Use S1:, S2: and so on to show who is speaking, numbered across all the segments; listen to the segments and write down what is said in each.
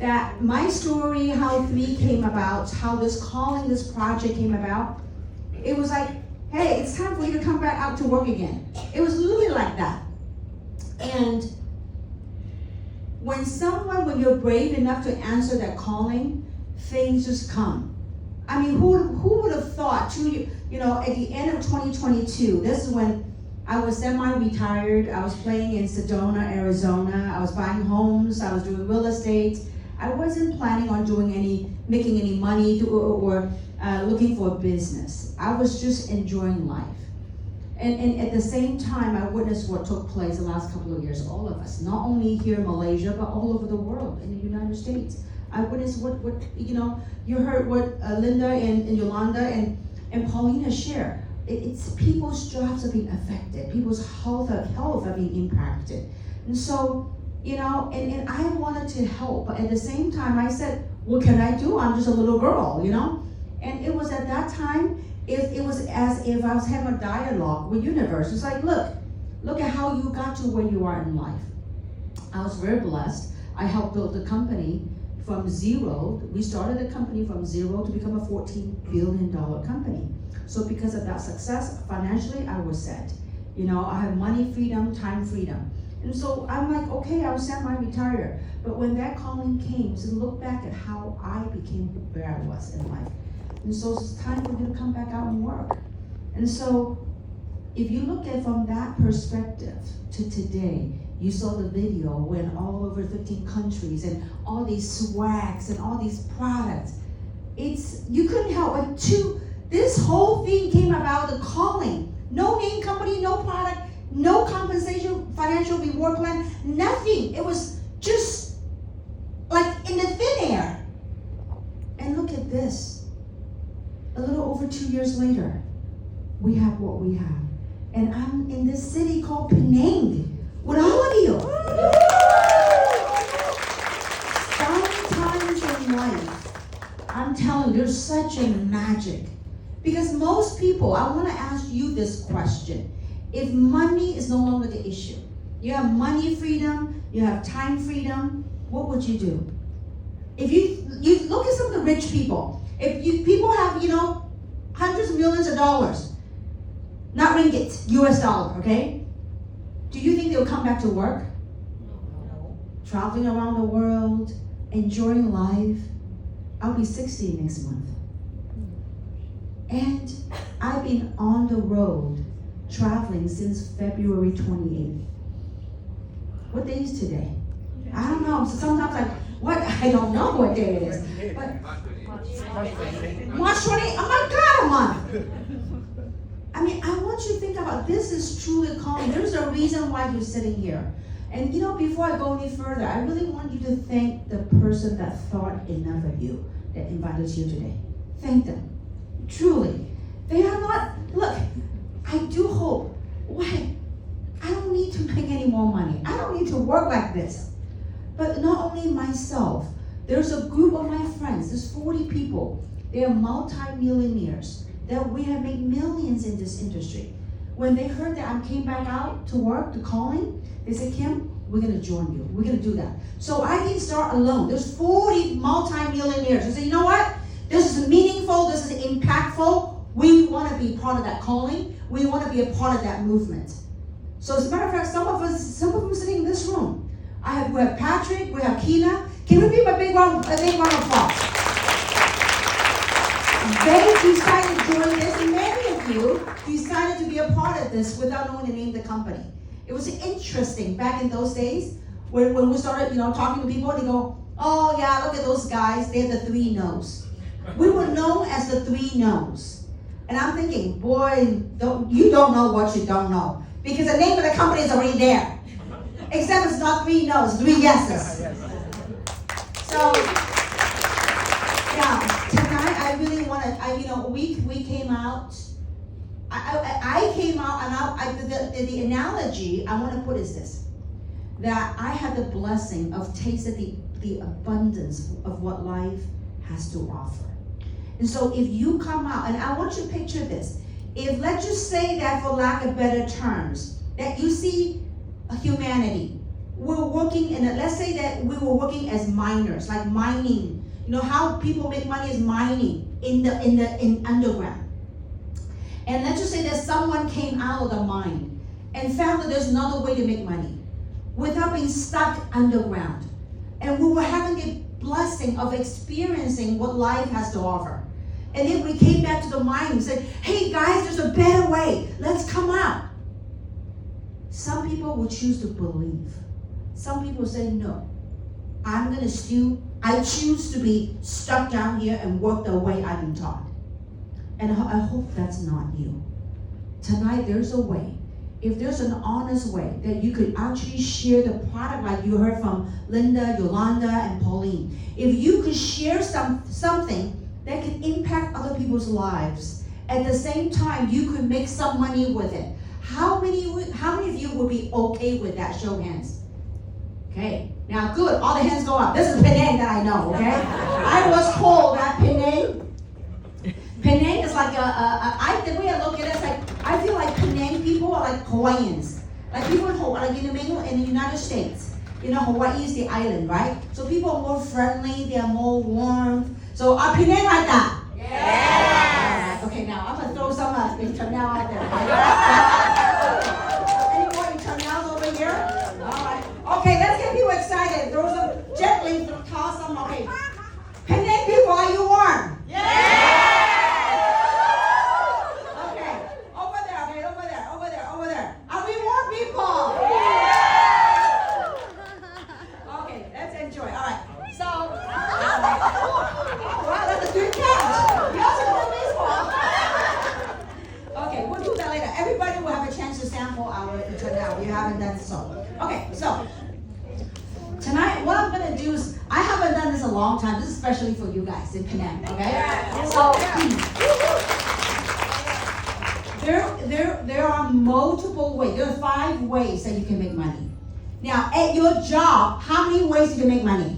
S1: that my story, how 3 came about, how this calling, this project came about, it was like, hey, it's time for you to come back out to work again. It was literally like that. And when you're brave enough to answer that calling, things just come. I mean, who would have thought, at the end of 2022, this is when I was semi-retired. I was playing in Sedona, Arizona. I was buying homes. I was doing real estate. I wasn't planning on making any money or looking for a business. I was just enjoying life. And at the same time, I witnessed what took place the last couple of years, all of us, not only here in Malaysia, but all over the world, in the United States. I witnessed what you heard what Linda and Yolanda and Paulina share. It's people's jobs are being affected, people's health are being impacted. And so, and I wanted to help, but at the same time I said, what can I do? I'm just a little girl, And it was at that time, it was as if I was having a dialogue with universe. It's like, look at how you got to where you are in life. I was very blessed. I helped build the company from zero. We started the company from zero to become a $14 billion company. So because of that success, financially, I was set. I have money freedom, time freedom. And so I'm like, okay, I was semi-retired. But when that calling came, to look back at how I became where I was in life. And so it's time for you to come back out and work. And so if you look at from that perspective to today, you saw the video when all over 15 countries and all these swags and all these products. You couldn't help but this whole thing came about the calling. No name company, no product, no compensation, financial reward plan, nothing. It was just like in the thin air. And look at this. A little over 2 years later, we have what we have. And I'm in this city called Penang with all of you. Sometimes in life, I'm telling you, there's such a magic. Because most people, I want to ask you this question. If money is no longer the issue, you have money freedom, you have time freedom, what would you do? If you look at some of the rich people, people have, hundreds of millions of dollars, not ringgit, US dollar, okay? Do you think they'll come back to work? No. Traveling around the world, enjoying life. I'll be 60 next month. And I've been on the road traveling since February 28th. What day is today? I don't know. So sometimes I don't know what day it is. But March 28th, oh my God, a month. I mean, I want you to think about this is truly calling. There's a reason why you're sitting here. And before I go any further, I really want you to thank the person that thought enough of you that invited you today. Thank them. Truly. They are not, look, I do hope, I don't need to make any more money. I don't need to work like this. But not only myself, there's a group of my friends, there's 40 people. They are multi-millionaires that we have made millions in this industry. When they heard that I came back out to work, to calling, they said, Kim, we're gonna join you. We're gonna do that. So I didn't start alone. There's 40 multi-millionaires. I said, you know what? This is meaningful, this is impactful. We wanna be part of that calling. We wanna be a part of that movement. So as a matter of fact, some of them sitting in this room. We have Patrick, we have Keena. Can we give a big round of applause? They decided to join this, and many of you decided to be a part of this without knowing the name of the company. It was interesting back in those days when we started, talking to people, and they go, oh yeah, look at those guys, they're the 3 no's. We were known as the 3 no's. And I'm thinking, boy, you don't know what you don't know. Because the name of the company is already there. Except it's not 3 no's, 3 yeses. So, yeah, tonight I really want to, we came out, I came out, and the analogy I want to put is this, that I had the blessing of tasting the abundance of what life has to offer. And so if you come out, and I want you to picture this, if let's just say that for lack of better terms, that you see a humanity, we're working let's say that we were working as miners, like mining. You know how people make money is mining in underground. And let's just say that someone came out of the mine and found that there's another way to make money without being stuck underground. And we were having the blessing of experiencing what life has to offer. And then we came back to the mine and said, hey guys, there's a better way. Let's come out. Some people will choose to believe. Some people say, no, I choose to be stuck down here and work the way I've been taught. And I hope that's not you. Tonight, there's a way. If there's an honest way that you could actually share the product, like you heard from Linda, Yolanda, and Pauline. If you could share something that can impact other people's lives, at the same time, you could make some money with it. How many of you would be okay with that? Show of hands. Okay, now good, all the hands go up. This is Penang that I know, okay? I was told that Penang is like the way I look at it is like, I feel like Penang people are like Hawaiians. Like people in Hawaii, like in the United States. You know, Hawaii is the island, right? So people are more friendly, they are more warm. So are Penang like that? Yes! Okay, now I'm gonna throw some internal out there. Any more internals over here? Alright. Okay, let's get people excited. Throw some gently, toss some. Okay. Penang people, are you warm? Yes! Okay. Over there. Are we warm people? Yes! Okay, let's enjoy. Alright. So, wow, that's a good catch. You also know baseball. Okay, we'll do that later. Everybody will have a chance to sample our internal. You haven't done so. Okay, so tonight, what I'm gonna do is, I haven't done this a long time. This is especially for you guys in Penang, okay? So there are multiple ways. There are 5 ways that you can make money. Now, at your job, how many ways you can make money?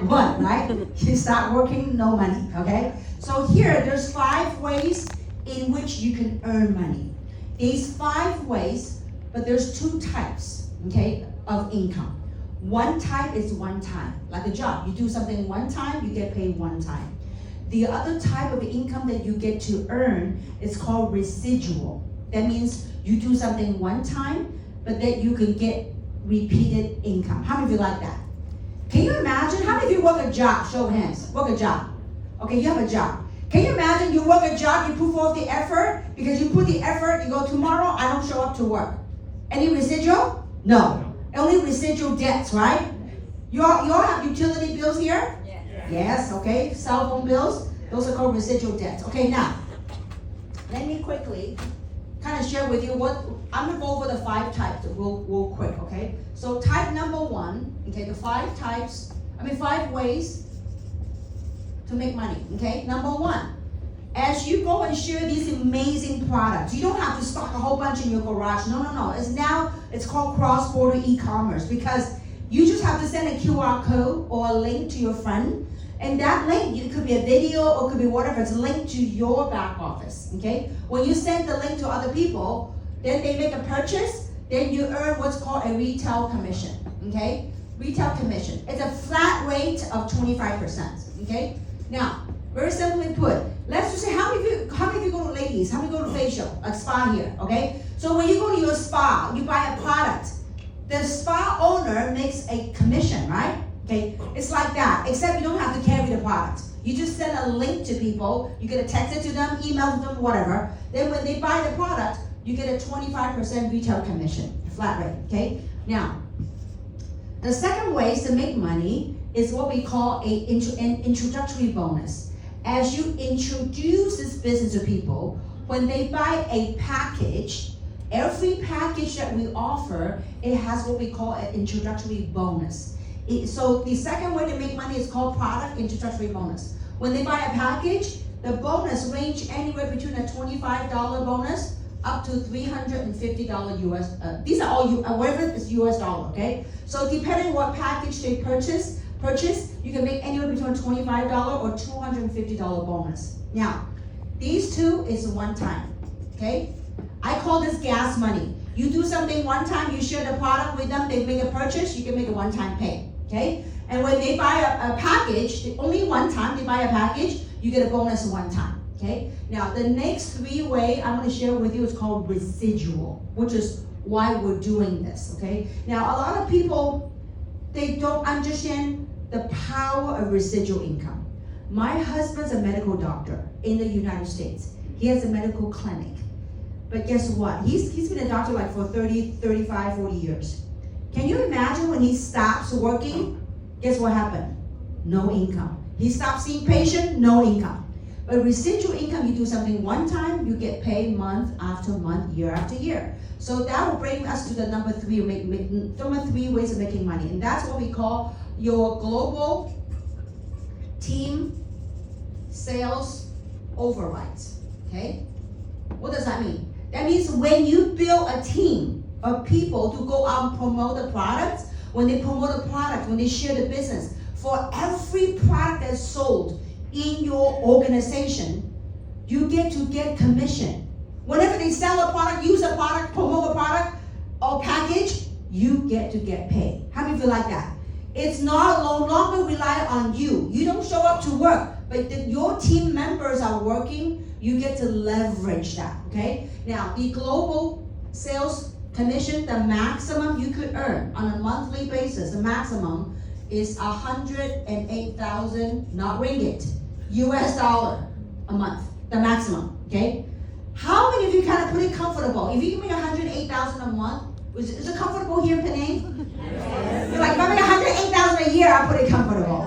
S1: One, right? You start working, no money, okay? So here, there's 5 ways in which you can earn money. These 5 ways, but there's 2 types, okay, of income. One type is one time, like a job. You do something one time, you get paid one time. The other type of income that you get to earn is called residual. That means you do something one time, but then you can get repeated income. How many of you like that? Can you imagine? How many of you work a job? Show of hands. Work a job. Okay, you have a job. Can you imagine you work a job, you put forth the effort, because you put the effort, you go, tomorrow I don't show up to work. Any residual? No. Only residual debts, right? You all have utility bills here? Yes, okay. Cell phone bills, those are called residual debts. Okay, now, let me quickly kind of share with you I'm gonna go over the 5 types real quick, okay? So type number 1, okay, the 5 ways to make money, okay? Number 1, as you go and share these amazing products, you don't have to stock a whole bunch in your garage. No. It's called cross-border e-commerce, because you just have to send a QR code or a link to your friend, and that link, it could be a video or it could be whatever, it's linked to your back office, okay? When you send the link to other people, then they make a purchase, then you earn what's called a retail commission, okay? Retail commission. It's a flat rate of 25%, okay? Now, very simply put, let's just say, how many of you go to ladies? How many go to facial, like spa here, okay? So when you go to your spa, you buy a product, the spa owner makes a commission, right? Okay, it's like that, except you don't have to carry the product. You just send a link to people, you get a text it to them, email them, whatever. Then when they buy the product, you get a 25% retail commission, flat rate, okay? Now, the second way to make money is what we call an introductory bonus. As you introduce this business to people, when they buy a package, every package that we offer, it has what we call an introductory bonus. So the second way to make money is called product introductory bonus. When they buy a package, the bonus range anywhere between a $25 bonus up to $350 US. These are all whatever is US dollar, okay? So depending what package they purchase, you can make anywhere between $25 or $250 bonus. Now, these 2 is one time, okay? I call this gas money. You do something one time, you share the product with them, they make a purchase, you can make a one-time pay, okay? And when they buy a package, only one time they buy a package, you get a bonus one time, okay? Now, the next 3 way I'm gonna share with you is called residual, which is why we're doing this, okay? Now, a lot of people, they don't understand the power of residual income. My husband's a medical doctor in the United States. He has a medical clinic. But guess what? He's been a doctor like for 30, 35, 40 years. Can you imagine when he stops working? Guess what happened? No income. He stops seeing patients, no income. But residual income, you do something one time, you get paid month after month, year after year. So that will bring us to the number 3 ways of making money. And that's what we call your global team sales overrides, okay? What does that mean? That means when you build a team of people to go out and promote the products, when they promote the product, when they share the business, for every product that's sold in your organization, you get to get commission. Whenever they sell a product, use a product, promote a product, or package, you get to get paid. How many feel like that? It's not no longer rely on you. You don't show up to work, but your team members are working, you get to leverage that, okay? Now, the global sales commission, the maximum you could earn on a monthly basis, the maximum is 108,000, not ringgit, US dollar a month, the maximum, okay? How many of you kind of put it comfortable? If you give me 108,000 a month, is it comfortable here in Penang? Yes. You're like, if I make 108,000 a year, I'll put it comfortable,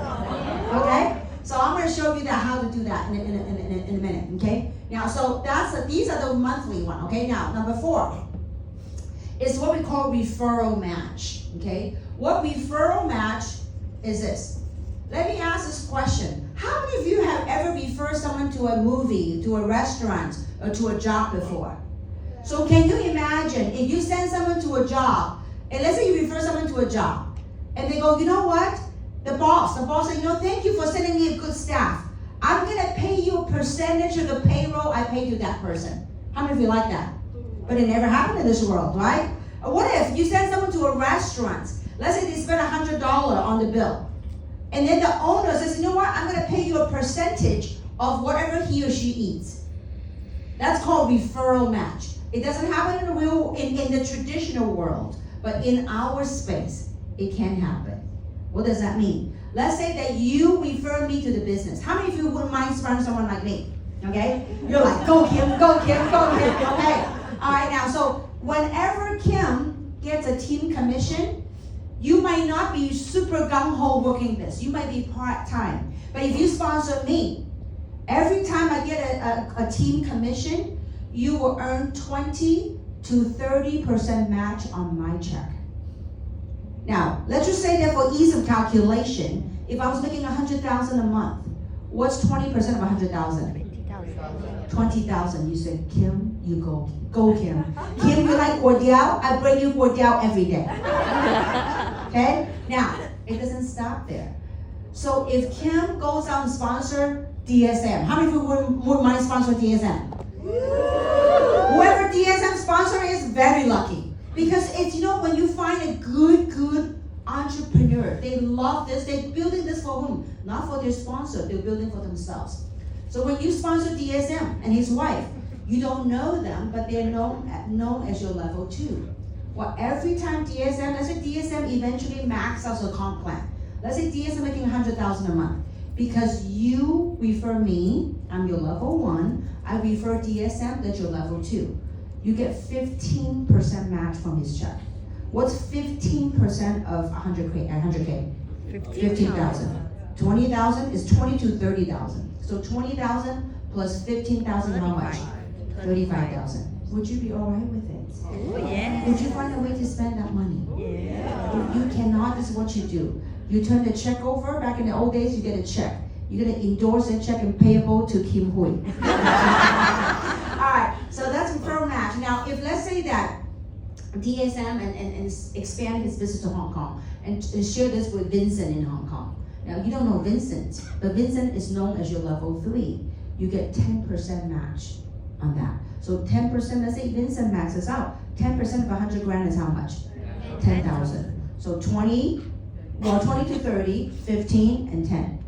S1: okay? So I'm going to show you that how to do that in a minute, okay? Now, so these are the monthly one, okay? Now, number 4 is what we call referral match, okay? What referral match is this? Let me ask this question. How many of you have ever referred someone to a movie, to a restaurant, or to a job before? So can you imagine if you send someone to a job, and let's say you refer someone to a job, and they go, you know what? The boss said, thank you for sending me a good staff. I'm gonna pay you a percentage of the payroll I paid to that person. How many of you like that? But it never happened in this world, right? Or what if you send someone to a restaurant? Let's say they spend $100 on the bill. And then the owner says, you know what? I'm gonna pay you a percentage of whatever he or she eats. That's called referral match. It doesn't happen in the traditional world, but in our space, it can happen. What does that mean? Let's say that you refer me to the business. How many of you wouldn't mind sponsoring someone like me? Okay? You're like, go Kim, go Kim, go Kim. Okay? All right, now, so whenever Kim gets a team commission, you might not be super gung-ho working this. You might be part-time. But if you sponsor me, every time I get a team commission, you will earn 20 to 30% match on my check. Now, let's just say that for ease of calculation, if I was making 100,000 a month, what's 20% of 100,000? 20,000. You said, Kim, you go. Go, Kim. Kim, you like Gordial? I bring you Gordial every day. Okay? Now, it doesn't stop there. So if Kim goes out and sponsor DSM, how many of you would mind sponsor DSM? Whoever DSM sponsor is very lucky. Because it's, when you find a good entrepreneur, they love this, they're building this for whom? Not for their sponsor, they're building for themselves. So when you sponsor DSM and his wife, you don't know them, but they're known as your level 2. Well, every time let's say DSM eventually max out a comp plan. Let's say DSM making 100,000 a month. Because you refer me, I'm your level 1, I refer DSM, that's your level 2. You get 15% match from his check. What's 15% of 100K? 15,000. 20,000 is 20 to 30,000. So 20,000 plus 15,000, how much? 35,000. Would you be all right with it?
S2: Oh, yeah.
S1: Would you find a way to spend that money?
S2: Yeah.
S1: If you cannot, this is what you do. You turn the check over. Back in the old days, you get a check. You're gonna endorse that check and payable to Kim Hui. All right, so that's referral match. Now, if let's say that DSM and expand his business to Hong Kong and share this with Vincent in Hong Kong. Now, you don't know Vincent, but Vincent is known as your level 3. You get 10% match on that. So 10%, let's say Vincent maxes out, 10% of 100 grand is how much? 10,000. So 20 to 30, 15, and 10.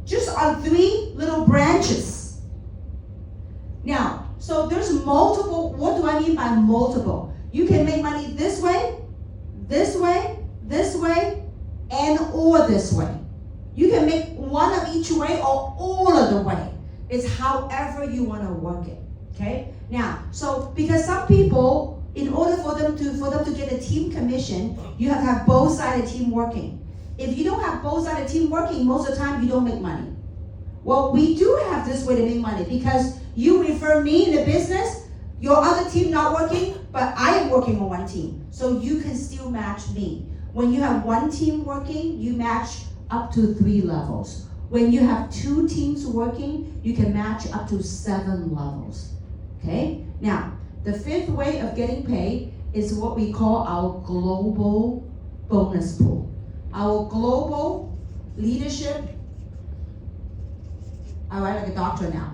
S1: Just on 3 little branches. Now, so there's multiple. What do I mean by multiple? You can make money this way, this way, this way, and or this way. You can make one of each way or all of the way. It's however you want to work it. Okay? Now, so because some people, in order for them to get a team commission, you have to have both sides of the team working. If you don't have both sides of the team working, most of the time you don't make money. Well, we do have this way to make money because you refer me in the business, your other team not working, but I am working on one team. So you can still match me. When you have one team working, you match up to 3 levels. When you have 2 teams working, you can match up to 7 levels. Okay? Now, the 5th way of getting paid is what we call our global bonus pool. Our global leadership, I write like a doctor now.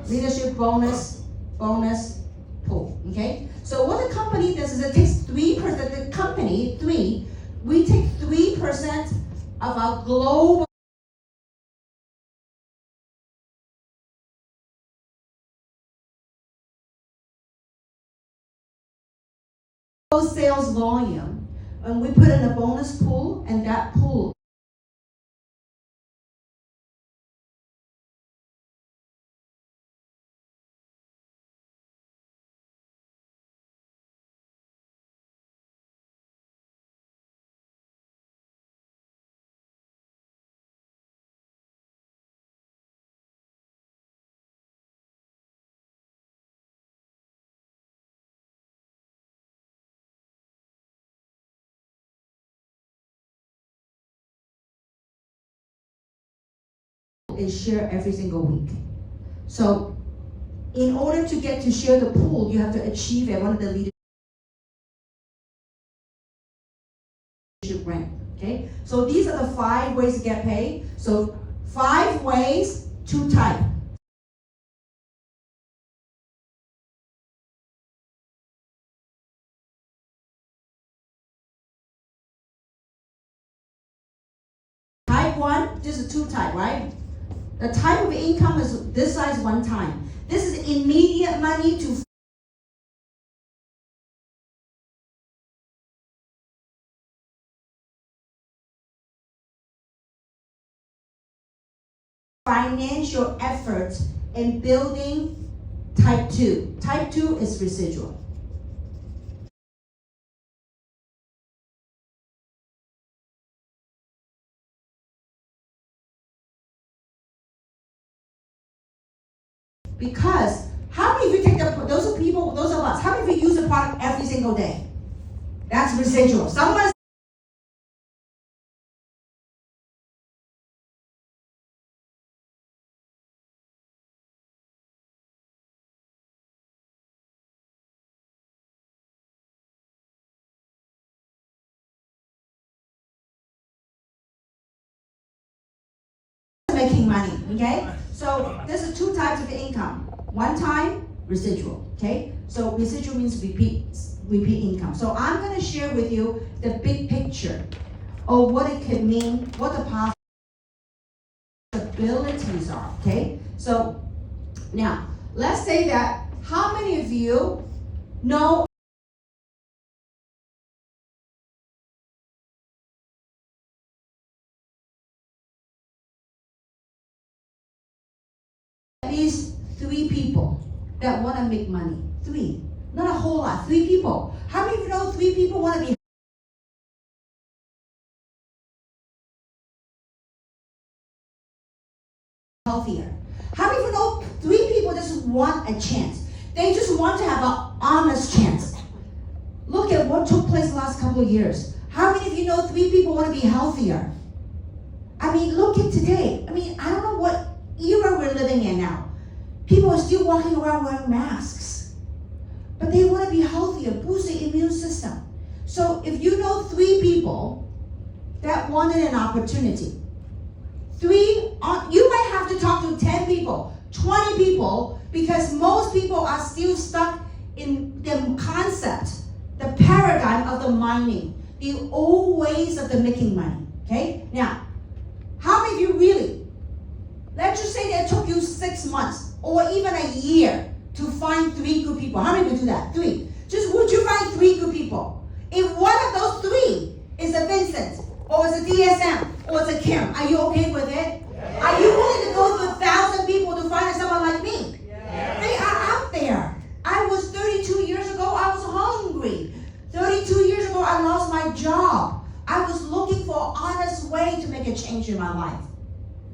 S1: Leadership bonus pool. Okay? So what the company does is it takes 3%, the company, we take 3% of our global sales volume, and we put in a bonus pool, and that pool is share every single week. So in order to get to share the pool, you have to achieve at one of the leadership rank. Okay? So these are the 5 ways to get paid. So 5 ways to type. Type 1, this is 2 type, right? The type of income is this size one time. This is immediate money to financial efforts in building type 2. Type 2 is residual. Because how many of you take those of us, how many of you use the product every single day? That's residual. Someone making money, okay? So there's 2 types of income. One time, residual, okay? So residual means repeat income. So I'm going to share with you the big picture of what it could mean, what the possibilities are, okay? So now, let's say that how many of you know these 3 people that want to make money? 3. Not a whole lot. 3 people. How many of you know 3 people want to be healthier? How many of you know 3 people just want a chance? They just want to have an honest chance. Look at what took place the last couple of years. How many of you know 3 people want to be healthier? I mean, look at today. I mean, I don't know what era we're living in now. People are still walking around wearing masks. But they want to be healthier, boost the immune system. So if you know 3 people that wanted an opportunity, you might have to talk to 10 people, 20 people, because most people are still stuck in the concept, the paradigm of the mining, the old ways of the making money. Okay? Now, how many of you really, let's just say that it took you 6 months or even a year to find 3 good people. How many of you do that? 3. Just would you find 3 good people? If one of those 3 is a Vincent, or is a DSM, or is a Kim, are you okay with it? Yeah. Are you willing to go through 1,000 people to find someone like me? Yeah. They are out there. I was 32 years ago, I was hungry. 32 years ago, I lost my job. I was looking for an honest way to make a change in my life.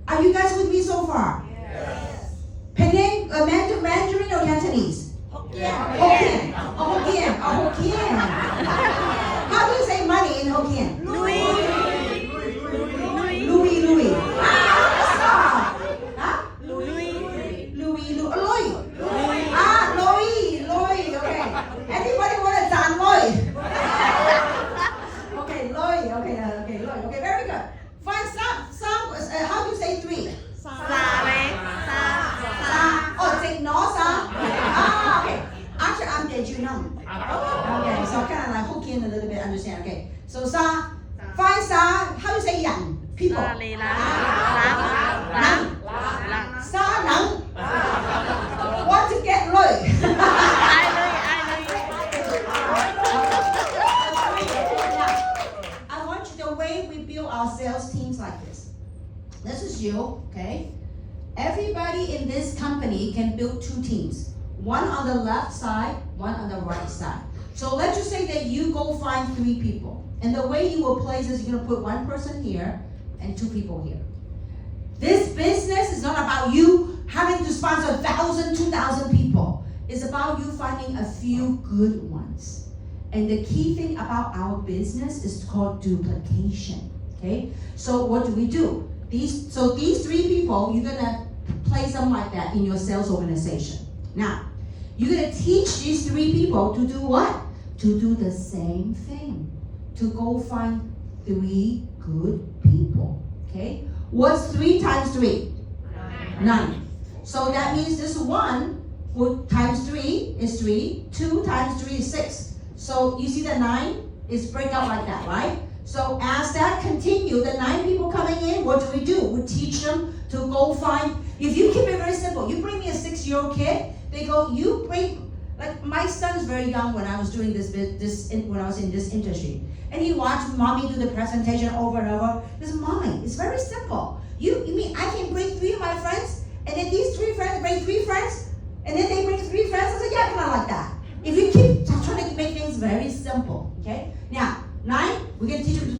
S1: Are you guys with me so far? Yes. Penang, Mandarin or Cantonese? Hokkien. Hokkien. How do you say money in Hokkien? Louis. Okay. Anybody want a Dan Loy? Okay, Loy. Okay, very good. Find some. How do you say 3? Take no, okay. Actually, I'm dead, you know. Okay, so kind of like Hokkien a little bit, understand. Okay, so find how do you say yang? People. Want to get Loy. I want you the way we build our sales teams like this. This is you, okay? Everybody in this company can build 2 teams. One on the left side, one on the right side. So let's just say that you go find 3 people. And the way you will place is you're gonna put 1 person here and 2 people here. This business is not about you having to sponsor 1,000, 2,000 people. It's about you finding a few good ones. And the key thing about our business is called duplication, okay? So what do? These 3 people, you're gonna place them like that in your sales organization. Now, you're gonna teach these 3 people to do what? To do the same thing. To go find 3 good people, okay? What's 3 times 3? 9. So that means this 1 times 3 is 3. 2 times 3 is 6. So you see the 9 is break out like that, right? So as that continues, the 9 people coming in, what do? We teach them to go find. If you keep it very simple, you bring me a 6-year-old kid, they go, you bring, like my son is very young when I was doing when I was in this industry. And he watched mommy do the presentation over and over. He says, Mommy, it's very simple. You mean I can bring 3 of my friends, and then these 3 friends bring 3 friends, and then they bring 3 friends? I said, yeah, kind of like that. If you keep trying to make things very simple, okay? Now, 9, we're going to teach them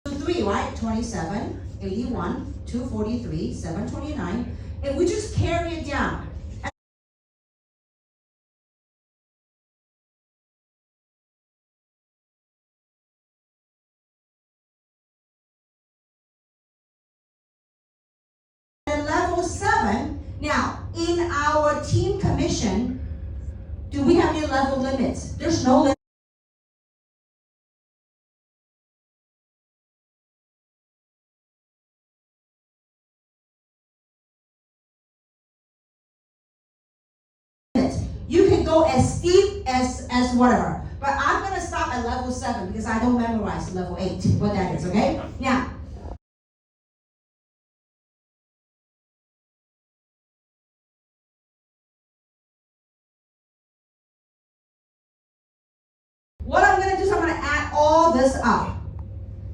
S1: to 3, right? 27, 81, 243, 729, and we just carry it down. And level 7, now in our team commission, do we have any level limits? There's no limit. You can go as steep as whatever. But I'm going to stop at level 7 because I don't memorize level 8, what that is, okay? Now, what I'm going to do is I'm going to add all this up.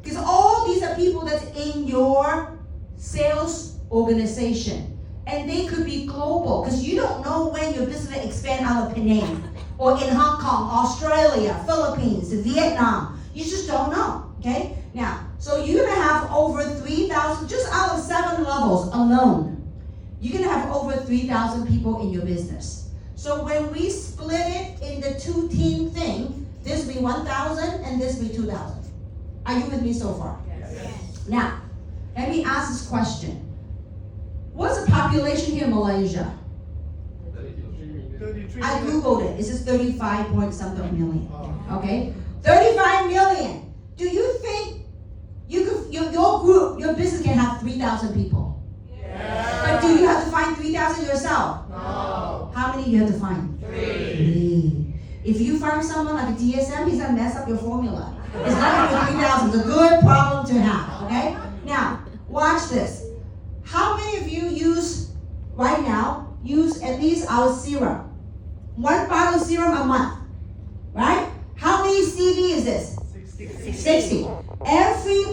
S1: Because all these are people that's in your sales organization. And they could be global, because you don't know when your business will expand out of Penang, or in Hong Kong, Australia, Philippines, Vietnam. You just don't know, okay? Now, so you're going to have over 3,000, just out of 7 levels alone, you're going to have over 3,000 people in your business. So when we split it in the 2-team thing, this will be 1,000 and this will be 2,000. Are you with me so far? Yes. Now, let me ask this question. What's the population here in Malaysia?
S3: 33.
S1: I Googled it. It says 35 point something million. Okay? 35 million. Do you think you could, your group, your business can have 3,000 people?
S3: Yes.
S1: find 3,000 yourself?
S3: No.
S1: How many you have to find? 3. If you find someone like a DSM, he's gonna mess up your formula. It's not gonna be 3,000. It's a good problem to have, okay? Now, watch this. How many of you right now, use at least our serum? 1 bottle of serum a month, right? How many CV is this? 60. Every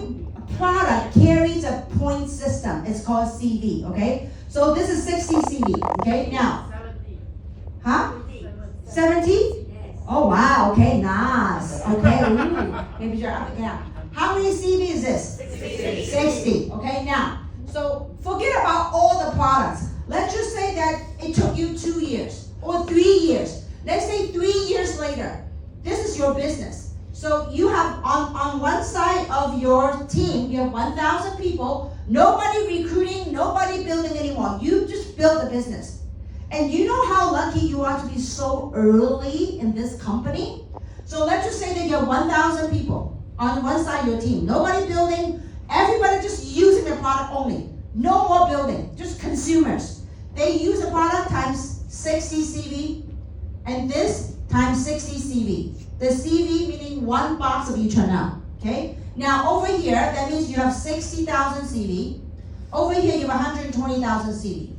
S1: product carries a point system. It's called CV, okay? So this is 60 CV, okay? Now,
S3: 70.
S1: huh? 70? Oh wow, okay, nice. Okay, ooh, maybe you're up again. How many CV is this? 60. Okay, now, so forget about all the products. Let's just say that it took you 2 years or 3 years. Let's say 3 years later. This is your business. So you have on one side of your team, you have 1,000 people, nobody recruiting, nobody building anymore. You just built a business. And you know how lucky you are to be so early in this company? So let's just say that you have 1,000 people on one side of your team. Nobody building, everybody just using the product only. No more building, just consumers. They use the product times 60 CV, and this times 60 CV. The CV meaning 1 box of Eternal, okay? Now over here, that means you have 60,000 CV. Over here, you have 120,000 CV.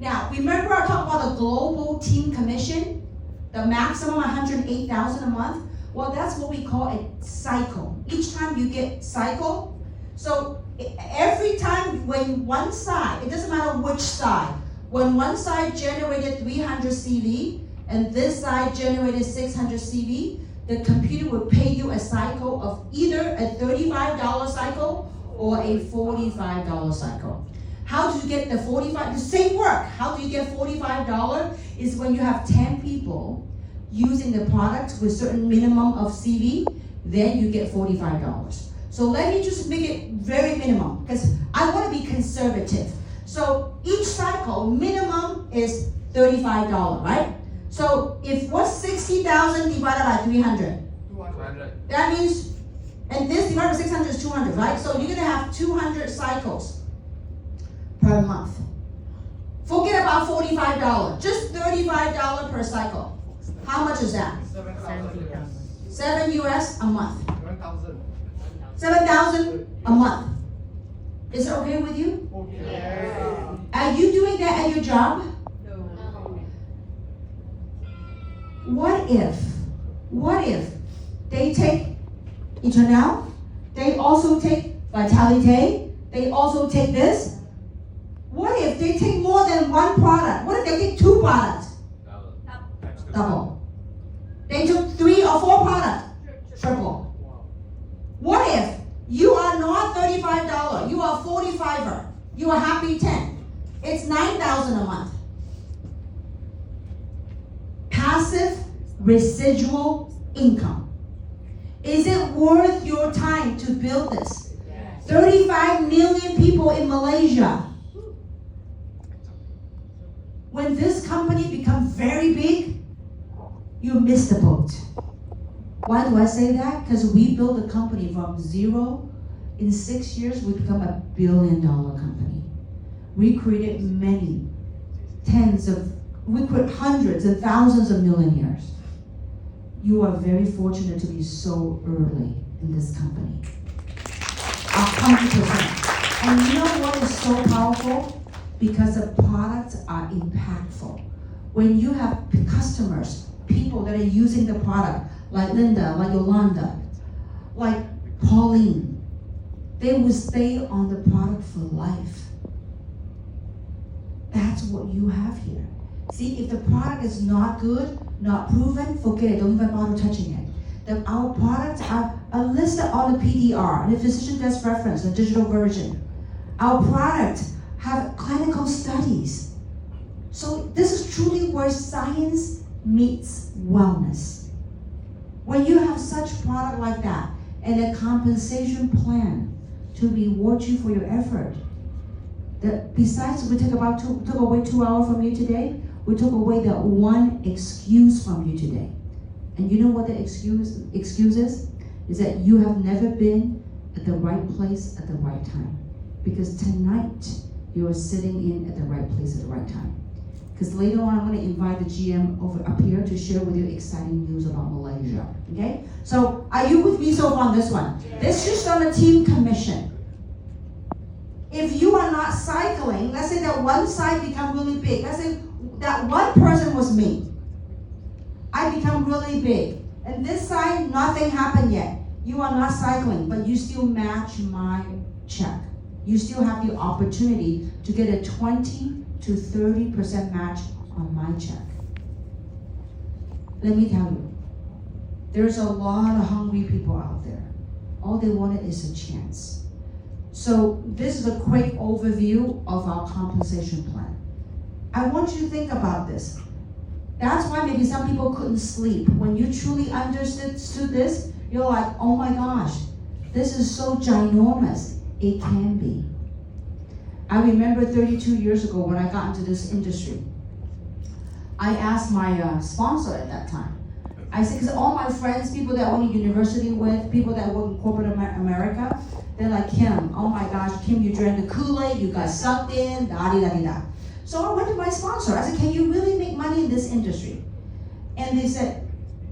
S1: Now, remember I talked about the global team commission? The maximum 108,000 a month? Well, that's what we call a cycle. Each time you get cycle, so every time when one side, it doesn't matter which side, when one side generated 300 CV and this side generated 600 CV, the computer will pay you a cycle of either a $35 cycle or a $45 cycle. How do you get the 45? The same work. How do you get $45? Is when you have 10 people using the product with certain minimum of CV, then you get $45. So let me just make it very minimum because I want to be conservative. So each cycle minimum is $35, right? So if what's 60,000 divided by 300?
S3: 200.
S1: That means, and this divided by 600 is 200, right? So you're gonna have 200 cycles per month. Forget about $45, just $35 per cycle. How much is that?
S3: 7,000.
S1: 7 US a month.
S3: 7,000.
S1: 7,000 a month. Is it okay with you?
S3: Okay.
S1: Are you doing that at your job? What if they take Eternal, they also take Vitality, they also take this? What if they take more than 1 product? What if they take 2 products? Double. They took 3 or 4 products? Triple. What if you are not $35, you are $45er, you are happy 10? It's 9,000 a month. Passive residual income. Is it worth your time to build this? 35 million people in Malaysia. When this company becomes very big, you miss the boat. Why do I say that? Because we built a company from zero. In 6 years, we become a $1 billion company. We created we create hundreds and thousands of millionaires. You are very fortunate to be so early in this company. 100%. And you know what is so powerful? Because the products are impactful. When you have customers, people that are using the product, like Linda, like Yolanda, like Pauline, they will stay on the product for life. That's what you have here. See, if the product is not good, not proven, forget it, don't even bother touching it. Our products are listed on the PDR, the physician desk reference, the digital version. Our products have clinical studies. So this is truly where science meets wellness. When you have such product like that and a compensation plan to reward you for your effort, besides we took away 2 hours from you today, we took away that one excuse from you today. And you know what the excuse is? Is that you have never been at the right place at the right time. Because tonight, you are sitting in at the right place at the right time. Because later on, I'm going to invite the GM over up here to share with you exciting news about Malaysia. Okay? So, are you with me so far on this one? This is just on a team commission. If you are not cycling, let's say that one side become really big. Let's say that one person was me. I become really big. And this side, nothing happened yet. You are not cycling, but you still match my check. You still have the opportunity to get a 20 to 30% match on my check. Let me tell you, there's a lot of hungry people out there. All they wanted is a chance. So this is a quick overview of our compensation plan. I want you to think about this. That's why maybe some people couldn't sleep. When you truly understood this, you're like, oh my gosh, this is so ginormous. It can be. I remember 32 years ago when I got into this industry, I asked my sponsor at that time, I said, because all my friends, people that I went to university with, people that work in corporate America, they're like, Kim, oh my gosh, Kim, you drank the Kool-Aid, you got sucked in, da-di-da-di-da. So I went to my sponsor. I said, can you really make money in this industry? And they said,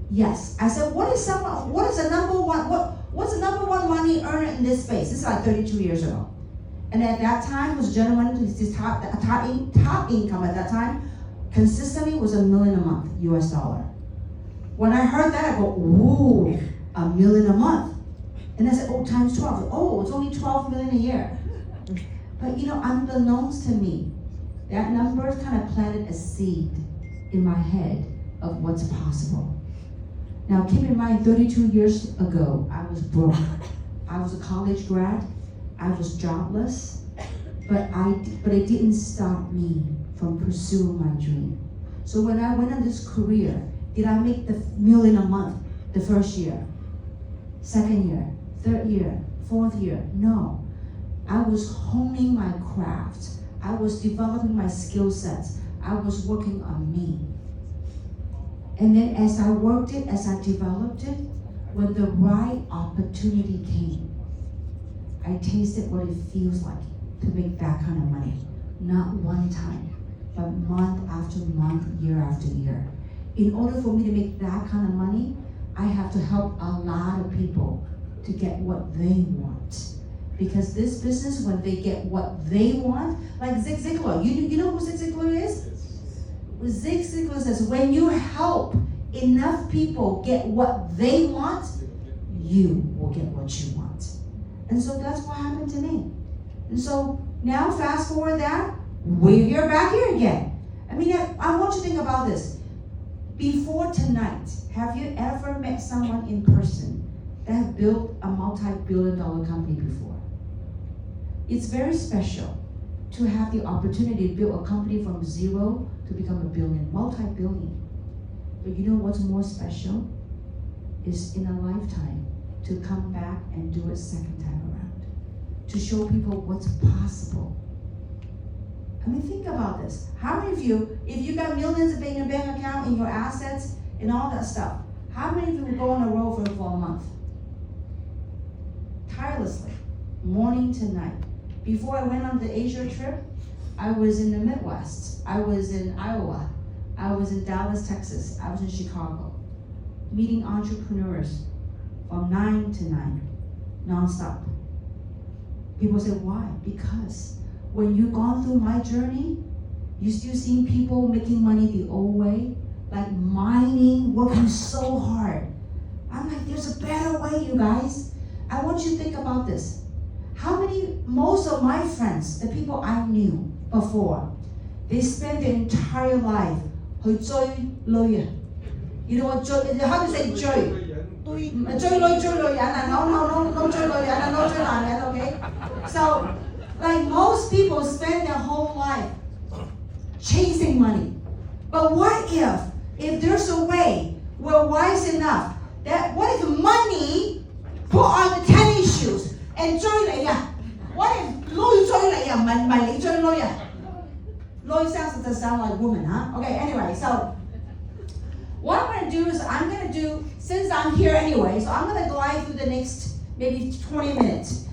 S1: yes. I said, what's the number one money earner in this space? This is like 32 years ago. And at that time, was a gentleman, his top income at that time, consistently was $1 million a month, US dollar. When I heard that, I go, ooh, $1 million a month. And I said, oh, times 12. Oh, it's only 12 million a year. But you know, unbeknownst to me, that number kind of planted a seed in my head of what's possible. Now, keep in mind, 32 years ago, I was broke. I was a college grad. I was jobless, but it didn't stop me from pursuing my dream. So when I went on this career, did I make the $1 million a month the first year, second year, third year, fourth year? No. I was honing my craft. I was developing my skill sets. I was working on me. And then as I worked it, as I developed it, when the right opportunity came, I tasted what it feels like to make that kind of money. Not one time, but month after month, year after year. In order for me to make that kind of money, I have to help a lot of people to get what they want. Because this business, when they get what they want, like Zig Ziglar, you know who Zig Ziglar is? Zig Ziglar says, when you help enough people get what they want, you will get what you want. And so that's what happened to me. And so now fast forward that, we're back here again. I mean, I want you to think about this. Before tonight, have you ever met someone in person that have built a multi-billion-dollar company before? It's very special to have the opportunity to build a company from zero to become a billion, multi-billion. But you know what's more special? Is in a lifetime to come back and do it second time around. To show people what's possible. I mean, think about this. How many of you, if you got millions in your bank account, in your assets, and all that stuff, how many of you would go on a road for a month? Tirelessly, morning to night. Before I went on the Asia trip, I was in the Midwest. I was in Iowa. I was in Dallas, Texas. I was in Chicago. Meeting entrepreneurs from 9 to 9, nonstop. People say, why? Because when you've gone through my journey, you still see people making money the old way, like mining, working so hard. I'm like, there's a better way, you guys. I want you to think about this. Most of my friends, the people I knew before, they spend their entire life 去追女人. You know what, how do you say 追? 追女人啊, no 追女人啊, no 追男人, okay? So, like most people spend their whole life chasing money. But what if there's a way we're wise enough that what if money put on the tennis shoes and 追你啊? What if 女追你啊, 唔係你追女啊? 女 doesn't sound like woman, huh? Okay, anyway, so what I'm going to do is since I'm here anyway, so I'm going to glide through the next maybe 20 minutes.